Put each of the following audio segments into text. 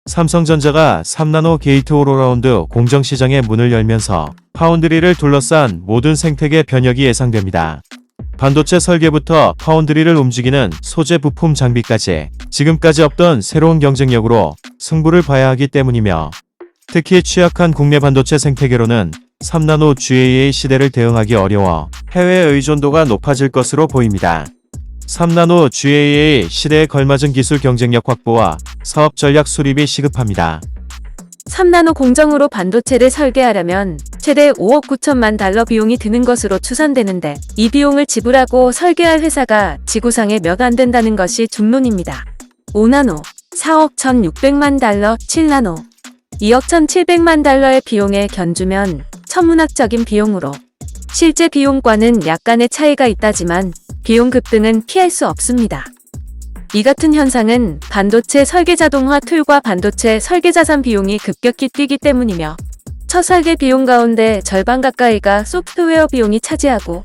삼성전자가 3나노 게이트 올어라운드 공정시장의 문을 열면서 파운드리를 둘러싼 모든 생태계 변혁이 예상됩니다. 반도체 설계부터 파운드리를 움직이는 소재 부품 장비까지 지금까지 없던 새로운 경쟁력으로 승부를 봐야 하기 때문이며, 특히 취약한 국내 반도체 생태계로는 3나노 GAA 시대를 대응하기 어려워 해외 의존도가 높아질 것으로 보입니다. 3나노 GAA 시대에 걸맞은 기술 경쟁력 확보와 사업 전략 수립이 시급합니다. 3나노 공정으로 반도체를 설계하려면 최대 5억 9천만 달러 비용이 드는 것으로 추산되는데, 이 비용을 지불하고 설계할 회사가 지구상에 몇 안 된다는 것이 중론입니다. 5나노 4억 1,600만 달러, 7나노 2억 1,700만 달러의 비용에 견주면 천문학적인 비용으로, 실제 비용과는 약간의 차이가 있다지만 비용 급등은 피할 수 없습니다. 이 같은 현상은 반도체 설계 자동화 툴과 반도체 설계 자산 비용이 급격히 뛰기 때문이며, 첫 설계 비용 가운데 절반 가까이가 소프트웨어 비용이 차지하고,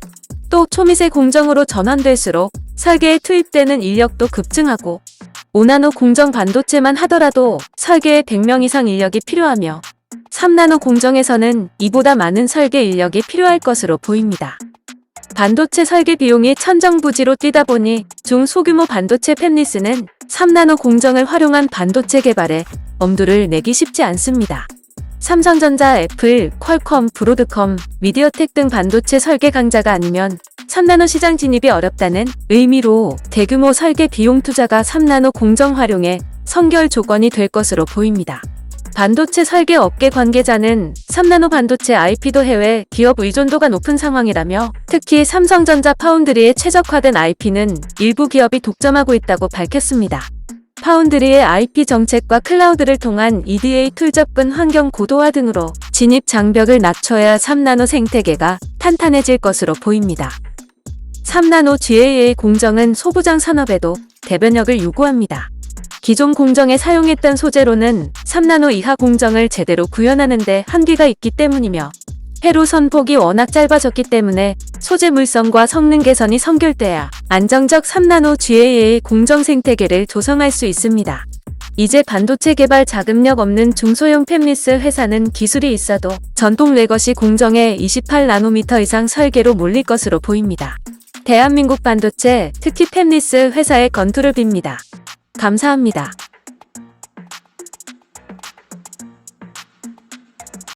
또 초미세 공정으로 전환될수록 설계에 투입되는 인력도 급증하고, 5나노 공정 반도체만 하더라도 설계에 100명 이상 인력이 필요하며, 3나노 공정에서는 이보다 많은 설계 인력이 필요할 것으로 보입니다. 반도체 설계 비용이 천정부지로 뛰다 보니 중소규모 반도체 팹리스는 3나노 공정을 활용한 반도체 개발에 엄두를 내기 쉽지 않습니다. 삼성전자, 애플, 퀄컴, 브로드컴, 미디어텍 등 반도체 설계 강자가 아니면 3나노 시장 진입이 어렵다는 의미로 대규모 설계 비용 투자가 3나노 공정 활용의 선결 조건이 될 것으로 보입니다. 반도체 설계 업계 관계자는 3나노 반도체 IP도 해외 기업 의존도가 높은 상황이라며, 특히 삼성전자 파운드리에 최적화된 IP는 일부 기업이 독점하고 있다고 밝혔습니다. 파운드리의 IP 정책과 클라우드를 통한 EDA 툴 접근 환경 고도화 등으로 진입 장벽을 낮춰야 3나노 생태계가 탄탄해질 것으로 보입니다. 3나노 GAA 공정은 소부장 산업에도 대변력을 요구합니다. 기존 공정에 사용했던 소재로는 3나노 이하 공정을 제대로 구현하는 데 한계가 있기 때문이며, 회로 선폭이 워낙 짧아졌기 때문에 소재 물성과 성능 개선이 선결돼야 안정적 3나노 GAA 공정 생태계를 조성할 수 있습니다. 이제 반도체 개발 자금력 없는 중소형 팹리스 회사는 기술이 있어도 전통 레거시 공정에 28나노미터 이상 설계로 몰릴 것으로 보입니다. 대한민국 반도체, 특히 팹리스 회사의 건투를 빕니다. 감사합니다.